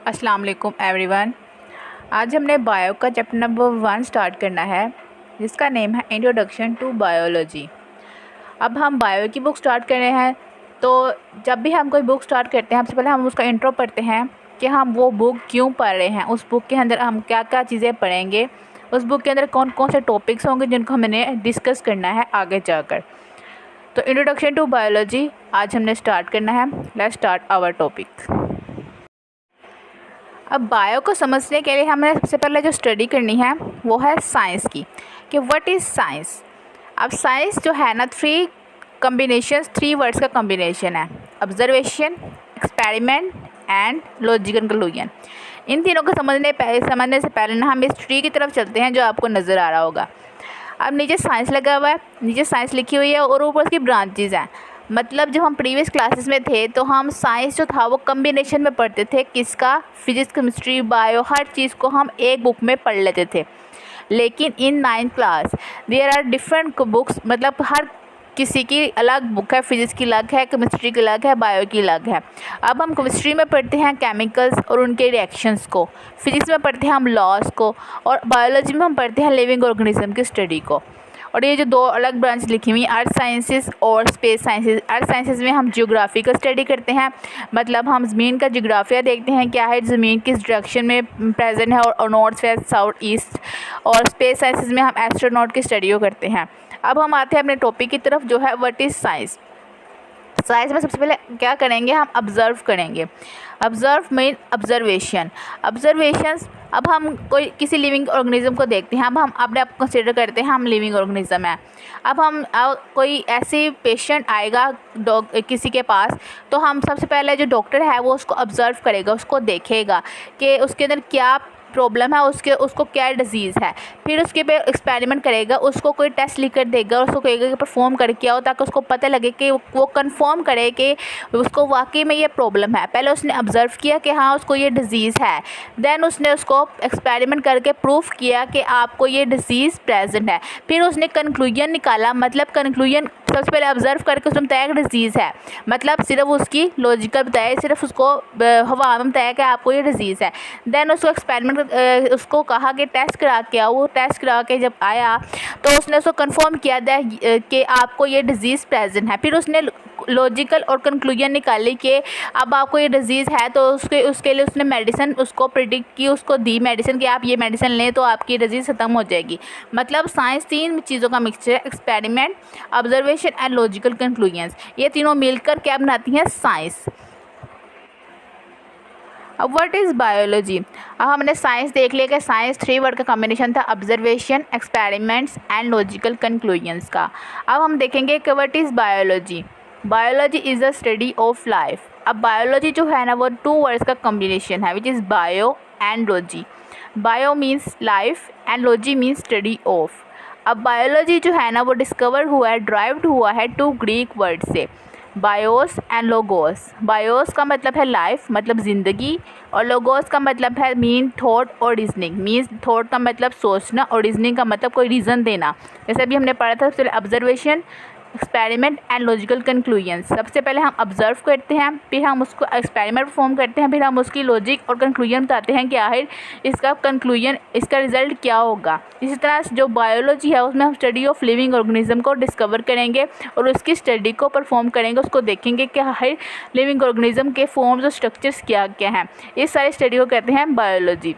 अस्सलाम वालेकुम एवरीवन। आज हमने बायो का चैप्टर नंबर 1 स्टार्ट करना है, जिसका नेम है इंट्रोडक्शन टू बायोलॉजी। अब हम बायो की बुक स्टार्ट कर रहे हैं, तो जब भी हम कोई बुक स्टार्ट करते हैं सबसे पहले हम उसका इंट्रो पढ़ते हैं कि हम वो बुक क्यों पढ़ रहे हैं, उस बुक के अंदर हम क्या क्या चीज़ें पढ़ेंगे, उस बुक के अंदर कौन कौन से टॉपिक्स होंगे जिनको हमने डिस्कस करना है आगे जाकर। तो इंट्रोडक्शन टू बायोलॉजी आज हमने स्टार्ट करना है। Let's start our topic. अब बायो को समझने के लिए हमें सबसे पहले जो स्टडी करनी है वो है साइंस की, कि व्हाट इज़ साइंस। अब साइंस जो है ना, थ्री वर्ड्स का कॉम्बिनेशन है, observation, experiment and logical conclusion. इन तीनों को समझने से पहले ना हम इस ट्री की तरफ चलते हैं जो आपको नज़र आ रहा होगा। अब नीचे साइंस लगा हुआ है, नीचे साइंस लिखी हुई है और ऊपर उसकी ब्रांचेज हैं। मतलब जब हम प्रीवियस क्लासेस में थे तो हम साइंस जो था वो कम्बिनेशन में पढ़ते थे, किसका, फिजिक्स, केमिस्ट्री, बायो, हर चीज़ को हम एक बुक में पढ़ लेते थे। लेकिन in 9th class there are different books, मतलब हर किसी की अलग बुक है, फिजिक्स की अलग है, केमिस्ट्री की अलग है, बायो की अलग है। अब हम केमिस्ट्री में पढ़ते हैं केमिकल्स और उनके रिएक्शंस को, फिजिक्स में पढ़ते हैं हम लॉज को, और बायोलॉजी में हम पढ़ते हैं लिविंग ऑर्गेनिज्म की स्टडी को। और ये जो दो अलग ब्रांच लिखी हुई अर्थ साइंसेस और स्पेस साइंसेस। अर्थ साइंसेस में हम जियोग्राफी का स्टडी करते हैं, मतलब हम ज़मीन का जियोग्राफिया देखते हैं, क्या है ज़मीन किस डायरेक्शन में प्रेजेंट है, और नॉर्थ वेस्ट साउथ ईस्ट। और स्पेस साइंसेस में हम एस्ट्रोनॉट की स्टडी करते हैं। अब हम आते हैं अपने टॉपिक की तरफ जो है व्हाट इज़ साइंस। साइंस में सबसे पहले क्या करेंगे, हम ऑब्ज़र्व करेंगे। Observe mean observation. ऑब्जर्वेशंस, अब हम कोई किसी लिविंग ऑर्गेनिज्म को देखते हैं, अब हम अपने आप को कंसिडर करते हैं हम लिविंग ऑर्गेनिज्म है। अब हम कोई ऐसे पेशेंट आएगा किसी के पास, तो हम सबसे पहले जो डॉक्टर है वो उसको ऑब्ज़र्व करेगा, उसको देखेगा कि उसके अंदर क्या प्रॉब्लम है, उसको क्या डिजीज़ है। फिर उसके पे एक्सपेरिमेंट करेगा, उसको कोई टेस्ट लिख कर देगा और उसको कहेगा कि परफॉर्म करके आओ, ताकि उसको पता लगे कि वो कंफर्म करे कि उसको वाकई में ये प्रॉब्लम है। पहले उसने ऑब्ज़र्व किया कि हाँ उसको ये डिज़ीज़ है, देन उसने उसको एक्सपेरिमेंट करके प्रूफ किया कि आपको ये डिज़ीज़ प्रेजेंट है। फिर उसने कंक्लूजन निकाला, मतलब कंक्लूजन सबसे पहले ऑब्ज़र्व करके उसने बताया कि डिज़ीज़ है, मतलब सिर्फ उसकी लॉजिकल बताया, सिर्फ उसको हवा में बताया कि आपको ये डिज़ीज़ है। देन उसको एक्सपेरिमेंट उसको कहा कि टेस्ट करा के आओ, वो टेस्ट करा के जब आया तो उसने उसको कंफर्म किया कि आपको ये डिज़ीज़ प्रेजेंट है। फिर उसने लॉजिकल और कंक्लूजन निकाली कि अब आपको ये डिज़ीज़ है, तो उसके लिए उसने मेडिसिन उसको प्रिडिक्ट की, उसको दी मेडिसिन कि आप ये मेडिसिन लें तो आपकी डिज़ीज़ ख़त्म हो जाएगी। मतलब साइंस 3 चीज़ों का मिक्सचर है, experiment, observation and logical conclusions. ये तीनों मिलकर क्या बनाती हैं, साइंस। अब व्हाट इज़ बायोलॉजी। अब हमने साइंस देख लिया कि साइंस 3 वर्ड का कॉम्बिनेशन था, observation, experiments and logical conclusions का। अब हम देखेंगे कि what is biology. Biology is the study of life. अब बायोलॉजी जो है ना वो 2 वर्ड्स का कॉम्बिनेशन है, which is bio and logy. Bio means life and logy means study of. अब बायोलॉजी जो है ना वो डिस्कवर हुआ है, ड्राइव्ड हुआ है 2 ग्रीक वर्ड से, बायोस एंड लोगोस। बायोस का मतलब है लाइफ, मतलब ज़िंदगी, और लोगोस का मतलब है मीन थॉट और रीजनिंग। मीन्स थॉट का मतलब सोचना और रीजनिंग का मतलब कोई रीज़न देना। जैसे अभी हमने पढ़ा था सबसे पहले observation, experiment and logical conclusions. सबसे पहले हम ऑब्जर्व करते हैं, फिर हम उसको एक्सपेरिमेंट परफॉर्म करते हैं, फिर हम उसकी लॉजिक और कंक्लूजन बताते हैं कि आखिर इसका कंक्लूजन, इसका रिज़ल्ट क्या होगा। इसी तरह जो बायोलॉजी है उसमें हम स्टडी ऑफ लिविंग ऑर्गेनिज्म को डिस्कवर करेंगे और उसकी स्टडी को परफॉर्म करेंगे, उसको देखेंगे कि आखिर लिविंग ऑर्गेनिज्म के फॉर्म्स और स्ट्रक्चर्स क्या क्या हैं। इस सारी स्टडी को कहते हैं बायोलॉजी।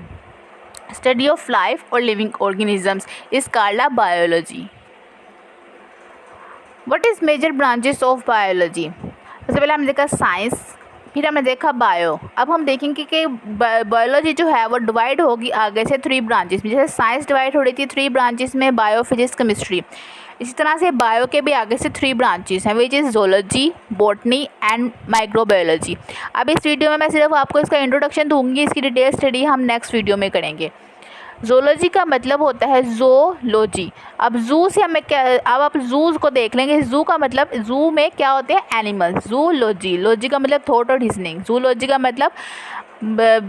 स्टडी ऑफ लाइफ और living organisms is called a biology. What is major branches of biology. सबसे पहले हमने देखा साइंस, फिर हमने देखा बायो। अब हम देखेंगे कि बायोलॉजी जो है वो डिवाइड होगी आगे से 3 ब्रांचेस में। जैसे साइंस डिवाइड हो रही थी 3 ब्रांचेस में, बायो, फिजिक्स, केमिस्ट्री। इसी तरह से बायो के भी आगे से 3 ब्रांचेस हैं, which is zoology, botany and microbiology. अब इस वीडियो में मैं सिर्फ आपको इसका इंट्रोडक्शन दूंगी, इसकी डिटेल स्टडी हम नेक्स्ट वीडियो में करेंगे। जोलॉजी का मतलब होता है ज़ूलॉजी। अब जू से हमें क्या, अब आप जूज़ को देख लेंगे। जू का मतलब, जू में क्या होते हैं, एनिमल्स। ज़ूलॉजी, लॉजी का मतलब थॉट और रीजनिंग, ज़ूलॉजी का मतलब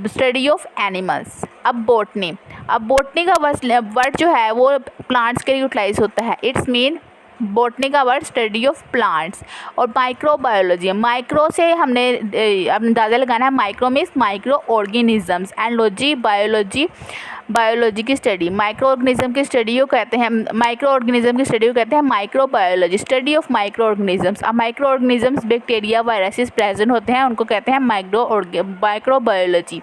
स्टडी ऑफ एनिमल्स। अब बॉटनी, अब बॉटनी का वर्ड जो है वो प्लांट्स के लिए यूटिलाइज होता है। इट्स मीन बॉटनी का वर्ड स्टडी ऑफ प्लांट्स। और माइक्रोबायोलॉजी, माइक्रो से हमने अंदाज़ा लगाना है, micro means micro organisms, and logy biology, biology की स्टडी। माइक्रो ऑर्गेनिज्म की स्टडी को कहते हैं, माइक्रो ऑर्गेनिज्म की स्टडी को कहते हैं microbiology, study of micro organisms. अब micro organisms bacteria viruses present होते हैं, उनको कहते हैं माइक्रोबायोलॉजी।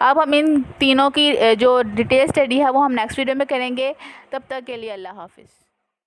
अब हम इन तीनों की जो डिटेल स्टडी है वो हम नेक्स्ट वीडियो में करेंगे। तब तक के लिए अल्लाह हाफिज़।